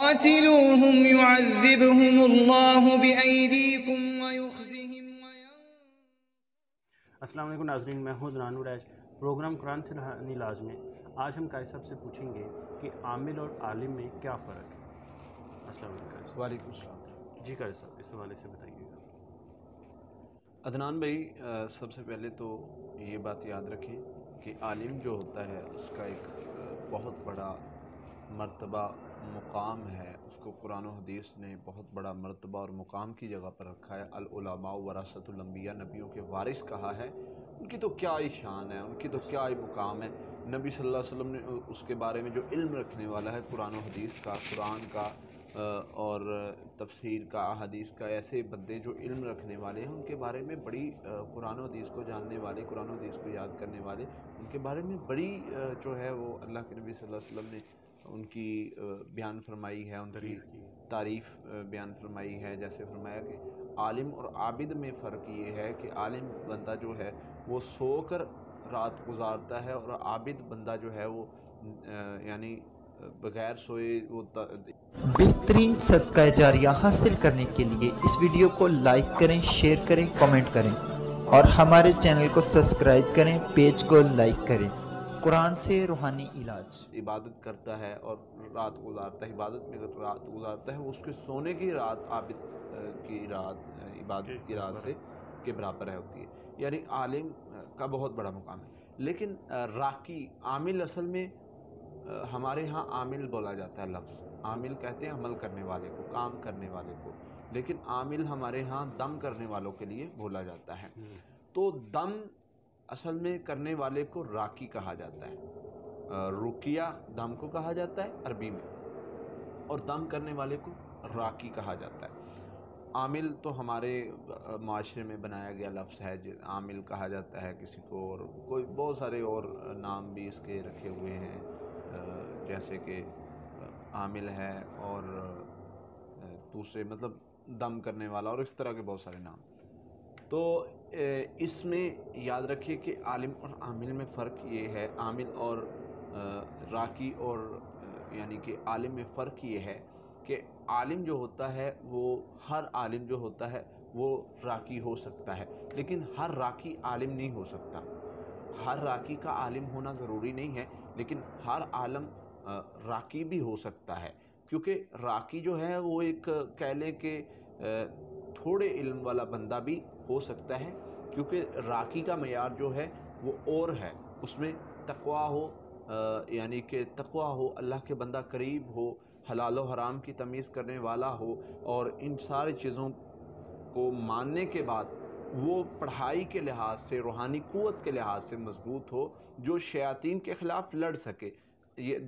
قاتلوهم يعذبهم الله بأيديكم ويخزهم السلام علیکم ناظرین، میں ہوں عدنان وڑیچ۔ پروگرام قرآن سے روحانی علاج میں آج ہم قاری صاحب سے پوچھیں گے کہ عامل اور عالم میں کیا فرق ہے۔ السلام علیکم قاری صاحب۔ وعلیکم السلام۔ جی قاری صاحب، اس حوالے سے بتائیے گا۔ عدنان بھائی، سب سے پہلے تو یہ بات یاد رکھیں کہ عالم جو ہوتا ہے اس کا ایک بہت بڑا مرتبہ مقام ہے، اس کو قرآن و حدیث نے بہت بڑا مرتبہ اور مقام کی جگہ پر رکھا ہے۔ العلماء ورثۃ الانبیاء، نبیوں کے وارث کہا ہے۔ ان کی تو کیا ہی شان ہے، ان کی تو کیا ہی مقام ہے۔ نبی صلی اللہ علیہ وسلم نے اس کے بارے میں جو علم رکھنے والا ہے قرآن و حدیث کا، قرآن کا اور تفسیر کا، حدیث کا، ایسے بندے جو علم رکھنے والے ہیں ان کے بارے میں بڑی قرآن و حدیث کو جاننے والے، قرآن و حدیث کو یاد کرنے والے، ان کے بارے میں بڑی جو ہے وہ اللہ کے نبی صلی اللہ علیہ وسلم نے ان کی بیان فرمائی ہے، ان کی تعریف بیان فرمائی ہے۔ جیسے فرمایا کہ عالم اور عابد میں فرق یہ ہے کہ عالم بندہ جو ہے وہ سو کر رات گزارتا ہے، اور عابد بندہ جو ہے وہ یعنی بغیر سوئے وہ بہترین صدقہ جاریہ حاصل کرنے کے لیے اس ویڈیو کو لائک کریں، شیئر کریں، کمنٹ کریں اور ہمارے چینل کو سبسکرائب کریں، پیج کو لائک کریں۔ قرآن سے روحانی علاج۔ عبادت کرتا ہے اور رات گزارتا ہے، عبادت میں اگر رات گزارتا ہے وہ اس کے سونے کی رات عابد کی رات عبادت کی رات سے کے برابر ہے ہوتی ہے۔ یعنی عالم کا بہت بڑا مقام ہے۔ لیکن راقی، عامل، اصل میں ہمارے ہاں عامل بولا جاتا ہے لفظ۔ عامل کہتے ہیں عمل کرنے والے کو، کام کرنے والے کو، لیکن عامل ہمارے ہاں دم کرنے والوں کے لیے بولا جاتا ہے۔ تو دم اصل میں کرنے والے کو راقی کہا جاتا ہے۔ رقیہ دم کو کہا جاتا ہے عربی میں، اور دم کرنے والے کو راقی کہا جاتا ہے۔ عامل تو ہمارے معاشرے میں بنایا گیا لفظ ہے، عامل کہا جاتا ہے کسی کو، اور کوئی بہت سارے اور نام بھی اس کے رکھے ہوئے ہیں، جیسے کہ عامل ہے اور دوسرے مطلب دم کرنے والا، اور اس طرح کے بہت سارے نام۔ تو اس میں یاد رکھیے کہ عالم اور عامل میں فرق یہ ہے، عامل اور راقی اور یعنی کہ عالم میں فرق یہ ہے کہ عالم جو ہوتا ہے وہ ہر عالم جو ہوتا ہے وہ راقی ہو سکتا ہے، لیکن ہر راقی عالم نہیں ہو سکتا۔ ہر راقی کا عالم ہونا ضروری نہیں ہے، لیکن ہر عالم راقی بھی ہو سکتا ہے، کیونکہ راقی جو ہے وہ ایک کہہ لیں کہ تھوڑے علم والا بندہ بھی ہو سکتا ہے، کیونکہ راقی کا معیار جو ہے وہ اور ہے، اس میں تقویٰ ہو، یعنی کہ تقویٰ ہو، اللہ کے بندہ قریب ہو، حلال و حرام کی تمیز کرنے والا ہو، اور ان ساری چیزوں کو ماننے کے بعد وہ پڑھائی کے لحاظ سے، روحانی قوت کے لحاظ سے مضبوط ہو، جو شیاطین کے خلاف لڑ سکے۔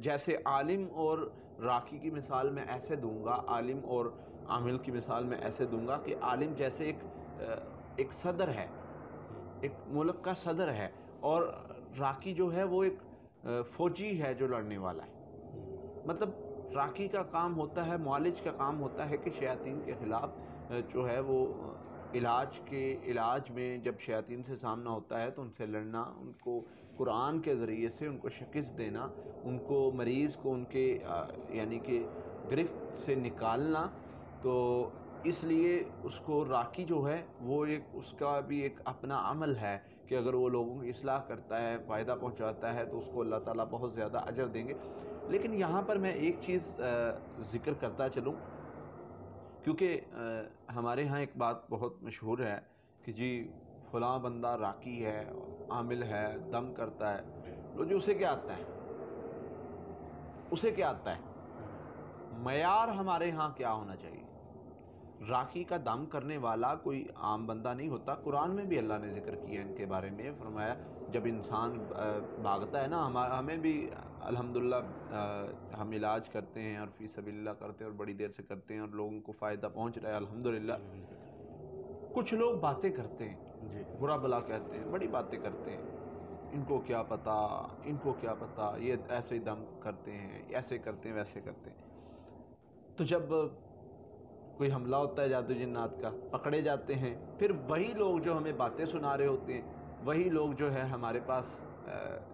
جیسے عالم اور راقی کی مثال میں ایسے دوں گا، عالم اور عامل کی مثال میں ایسے دوں گا کہ عالم جیسے ایک صدر ہے، ایک ملک کا صدر ہے، اور راقی جو ہے وہ ایک فوجی ہے جو لڑنے والا ہے۔ مطلب راقی کا کام ہوتا ہے، معالج کا کام ہوتا ہے کہ شیاطین کے خلاف جو ہے وہ علاج میں جب شیاطین سے سامنا ہوتا ہے تو ان سے لڑنا، ان کو قرآن کے ذریعے سے ان کو شکست دینا، ان کو مریض کو ان کے یعنی کہ گرفت سے نکالنا۔ تو اس لیے اس کو راقی جو ہے وہ اس کا بھی ایک اپنا عمل ہے کہ اگر وہ لوگوں کی اصلاح کرتا ہے، فائدہ پہنچاتا ہے، تو اس کو اللہ تعالیٰ بہت زیادہ اجر دیں گے۔ لیکن یہاں پر میں ایک چیز ذکر کرتا چلوں، کیونکہ ہمارے ہاں ایک بات بہت مشہور ہے کہ جی فلاں بندہ راقی ہے، عامل ہے، دم کرتا ہے، لو جی اسے کیا آتا ہے، اسے کیا آتا ہے؟ معیار ہمارے ہاں کیا ہونا چاہیے؟ راقی کا دم کرنے والا کوئی عام بندہ نہیں ہوتا۔ قرآن میں بھی اللہ نے ذکر کیا ان کے بارے میں، فرمایا جب انسان بھاگتا ہے نا، ہمیں بھی الحمدللہ ہم علاج کرتے ہیں اور فی سبیل اللہ کرتے ہیں اور بڑی دیر سے کرتے ہیں اور لوگوں کو فائدہ پہنچ رہا ہے الحمدللہ۔ کچھ لوگ باتیں کرتے ہیں، برا بلا کہتے ہیں، بڑی باتیں کرتے ہیں، ان کو کیا پتا، ان کو کیا پتا، یہ ایسے دم کرتے ہیں، ایسے کرتے ہیں، ویسے کرتے ہیں۔ تو جب کوئی حملہ ہوتا ہے جادو جنات کا، پکڑے جاتے ہیں، پھر وہی لوگ جو ہمیں باتیں سنا رہے ہوتے ہیں، وہی لوگ جو ہے ہمارے پاس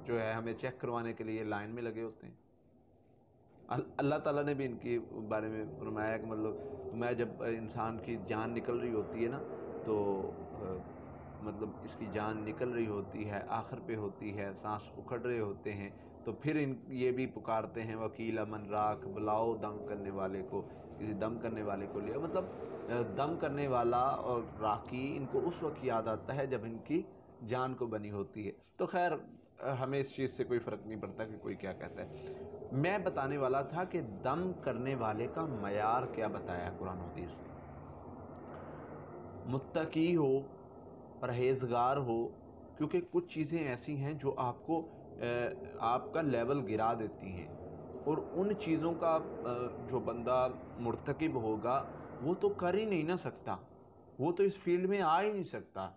جو ہے ہمیں چیک کروانے کے لیے لائن میں لگے ہوتے ہیں۔ اللہ تعالیٰ نے بھی ان کے بارے میں فرمایا کہ مطلب میں جب انسان کی جان نکل رہی ہوتی ہے نا تو مطلب اس کی جان نکل رہی ہوتی ہے، آخر پہ ہوتی ہے، سانس اکھڑ رہے ہوتے ہیں، تو پھر یہ بھی پکارتے ہیں وکیل امن راک، بلاؤ دم کرنے والے کو، کسی دم کرنے والے کو لیا. مطلب دم کرنے والا اور راکی ان کو اس وقت یاد آتا ہے جب ان کی جان کو بنی ہوتی ہے. تو خیر ہمیں اس چیز سے کوئی فرق نہیں پڑتا کہ کوئی کیا کہتا ہے. میں بتانے والا تھا کہ دم کرنے والے کا معیار کیا بتایا قرآن و حدیث نے. متقی ہو، پرہیزگار ہو، کیونکہ کچھ چیزیں ایسی ہیں جو آپ کا لیول گرا دیتی ہیں، اور ان چیزوں کا جو بندہ مرتکب ہوگا وہ تو کر ہی نہیں نہ سکتا، وہ تو اس فیلڈ میں آ ہی نہیں سکتا.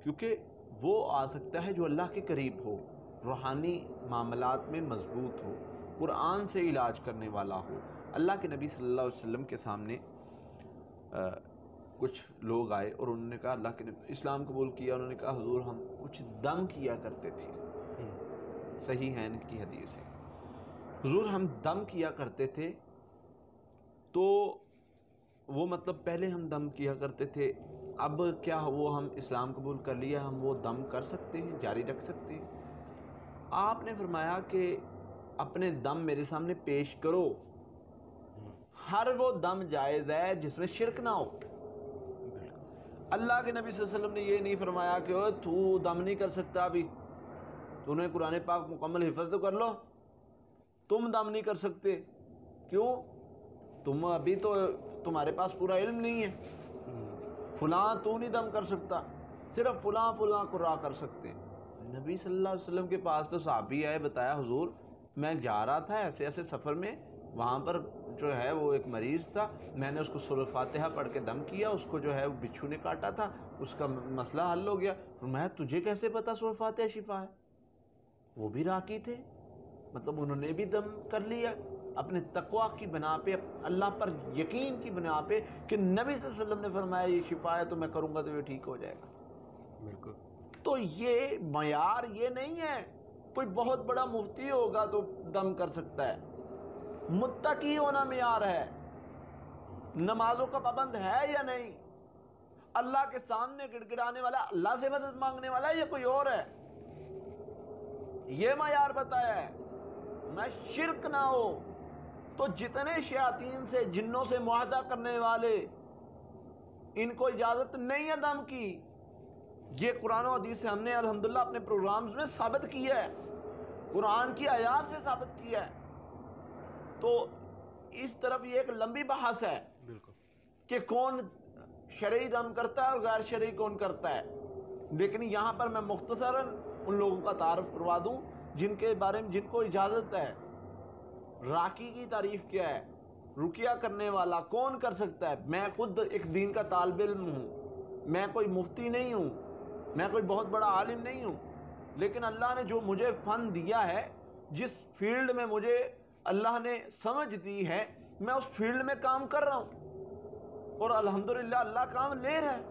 کیونکہ وہ آ سکتا ہے جو اللہ کے قریب ہو، روحانی معاملات میں مضبوط ہو، قرآن سے علاج کرنے والا ہو. اللہ کے نبی صلی اللہ علیہ وسلم کے سامنے کچھ لوگ آئے اور انہوں نے کہا اللہ کے نبی اسلام قبول کیا. انہوں نے کہا حضور ہم کچھ دم کیا کرتے تھے. صحیح ہے ان کی حدیث ہے. حضور ہم دم کیا کرتے تھے، تو وہ مطلب پہلے ہم دم کیا کرتے تھے، اب کیا وہ ہم اسلام قبول کر لیا ہم وہ دم کر سکتے ہیں، جاری رکھ سکتے ہیں؟ آپ نے فرمایا کہ اپنے دم میرے سامنے پیش کرو. ہر وہ دم جائز ہے جس میں شرک نہ ہو. اللہ کے نبی صلی اللہ علیہ وسلم نے یہ نہیں فرمایا کہ تو دم نہیں کر سکتا، ابھی تو نے قرآن پاک مکمل حفظ تو کر لو، تم دم نہیں کر سکتے. کیوں؟ ابھی تو تمہارے پاس پورا علم نہیں ہے. فلاں تو نہیں دم کر سکتا، صرف فلاں قرآ کر سکتے ہیں. نبی صلی اللہ علیہ وسلم کے پاس تو صحابی آئے، بتایا حضور میں جا رہا تھا ایسے ایسے سفر میں، وہاں پر جو ہے وہ ایک مریض تھا، میں نے اس کو سورۃ فاتحہ پڑھ کے دم کیا، اس کو جو ہے وہ بچھو نے کاٹا تھا، اس کا مسئلہ حل ہو گیا. میں تجھے کیسے پتا سورۃ فاتحہ شفا ہے؟ وہ بھی راکی تھے، مطلب انہوں نے بھی دم کر لیا اپنے تقویٰ کی بنا پہ، اللہ پر یقین کی بنا پہ کہ نبی صلی اللہ علیہ وسلم نے فرمایا یہ شفا ہے تو میں کروں گا تو یہ ٹھیک ہو جائے گا. بالکل. تو یہ معیار یہ نہیں ہے کوئی بہت بڑا مفتی ہوگا تو دم کر سکتا ہے. متقی ہونا معیار ہے. نمازوں کا پابند ہے یا نہیں، اللہ کے سامنے گڑ گڑانے والا، اللہ سے مدد مانگنے والا یا کوئی اور ہے، یہ معیار بتایا ہے. میں شرک نہ ہو. تو جتنے شیاطین سے، جنوں سے معاہدہ کرنے والے، ان کو اجازت نہیں ہے دم کی. یہ قرآن و حدیث سے ہم نے الحمدللہ اپنے پروگرامز میں ثابت کیا ہے، قرآن کی آیات سے ثابت کیا ہے. تو اس طرف یہ ایک لمبی بحث ہے کہ کون شرعی دم کرتا ہے اور غیر شرعی کون کرتا ہے. لیکن یہاں پر میں مختصراً ان لوگوں کا تعارف کروا دوں جن کے بارے میں جن کو اجازت ہے. راکی کی تعریف کیا ہے، رقیہ کرنے والا کون کر سکتا ہے. میں خود ایک دین کا طالب علم ہوں، میں کوئی مفتی نہیں ہوں، میں کوئی بہت بڑا عالم نہیں ہوں، لیکن اللہ نے جو مجھے فن دیا ہے، جس فیلڈ میں مجھے اللہ نے سمجھ دی ہے، میں اس فیلڈ میں کام کر رہا ہوں اور الحمدللہ اللہ کام لے رہا ہے.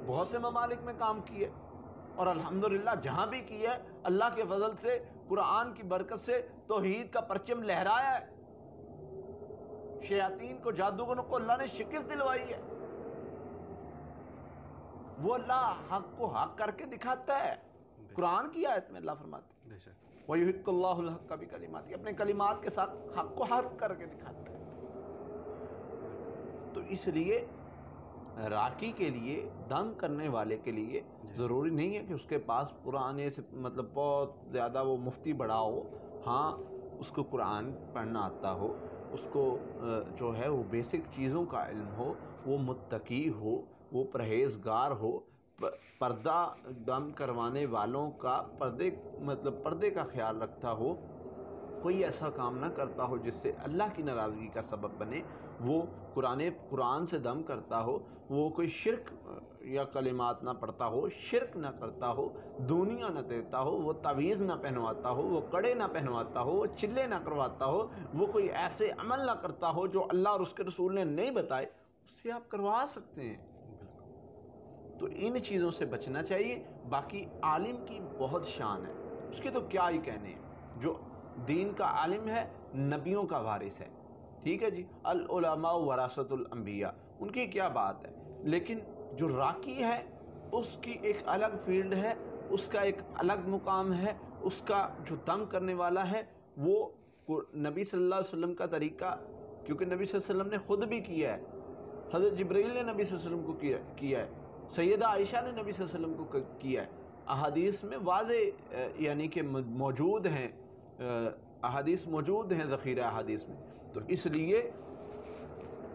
بہت سے ممالک میں کام کیے اور الحمدللہ جہاں بھی کیا ہے اللہ کے فضل سے، قرآن کی برکت سے توحید کا پرچم لہرایا ہے. شیاطین کو، جادوگروں کو اللہ نے شکست دلوائی ہے. وہ اللہ حق کو حق کر کے دکھاتا ہے. قرآن کی آیت میں اللہ فرماتے ہیں وَيُحِقُّ اللَّهُ الْحَقَّ بِكَلِمَاتِهِ، اپنے کلمات کے ساتھ حق کو حق کر کے دکھاتا ہے. تو اس لیے راکی کے لیے، دم کرنے والے کے لیے ضروری نہیں ہے کہ اس کے پاس پرانے سے مطلب بہت زیادہ وہ مفتی بڑا ہو. ہاں اس کو قرآن پڑھنا آتا ہو، اس کو جو ہے وہ بیسک چیزوں کا علم ہو، وہ متقی ہو، وہ پرہیزگار ہو، پردہ دم کروانے والوں کا پردے کا خیال رکھتا ہو، کوئی ایسا کام نہ کرتا ہو جس سے اللہ کی ناراضگی کا سبب بنے. وہ قرآن سے دم کرتا ہو، وہ کوئی شرک یا کلمات نہ پڑھتا ہو، شرک نہ کرتا ہو، دنیا نہ دیتا ہو، وہ تعویذ نہ پہنواتا ہو، وہ کڑے نہ پہنواتا ہو، وہ چلے نہ کرواتا ہو، وہ کوئی ایسے عمل نہ کرتا ہو جو اللہ اور اس کے رسول نے نہیں بتائے، اس سے آپ کروا سکتے ہیں. تو ان چیزوں سے بچنا چاہیے. باقی عالم کی بہت شان ہے، اس کے تو کیا ہی کہنے ہیں. جو دین کا عالم ہے، نبیوں کا وارث ہے، ٹھیک ہے جی، العلماء ورثۃ الانبیاء، ان کی کیا بات ہے۔ لیکن جو راقی ہے اس کی ایک الگ فیلڈ ہے، اس کا ایک الگ مقام ہے، اس کا جو دم کرنے والا ہے وہ نبی صلی اللہ علیہ وسلم کا طریقہ، کیونکہ نبی صلی اللہ علیہ وسلم نے خود بھی کیا ہے، حضرت جبرائیل نے نبی صلی اللہ علیہ وسلم کو کیا ہے، سیدہ عائشہ نے نبی صلی اللہ علیہ وسلم کو کیا ہے، احادیث میں واضح یعنی کہ موجود ہیں، احادیث موجود ہیں ذخیرہ احادیث میں، تو اس لیے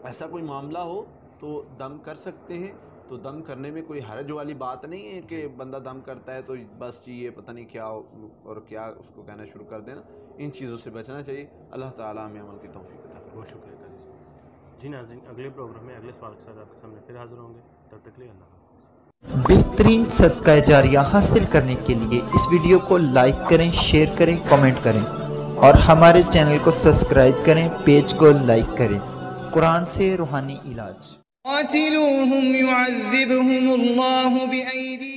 ایسا کوئی معاملہ ہو تو دم کر سکتے ہیں، تو دم کرنے میں کوئی حرج والی بات نہیں ہے کہ بندہ دم کرتا ہے تو بس جی یہ پتہ نہیں کیا اور کیا اس کو کہنا شروع کر دینا، ان چیزوں سے بچنا چاہیے۔ اللہ تعالیٰ ہمیں عمل کی توفیق عطا فرمائے۔ بہت شکریہ قاری صاحب۔ جی ناظرین، اگلے پروگرام میں اگلے سوال کے ساتھ آپ کے سامنے پھر حاضر ہوں گے، تب تک کے لیے اللہ حافظ۔ بہترین صدقہ جاریہ حاصل کرنے کے لیے اس ویڈیو کو لائک کریں، شیئر کریں، کامنٹ کریں اور ہمارے چینل کو سبسکرائب کریں، پیج کو لائک کریں۔ قرآن سے روحانی علاج۔ قاتلوهم يعذبهم الله بأيديكم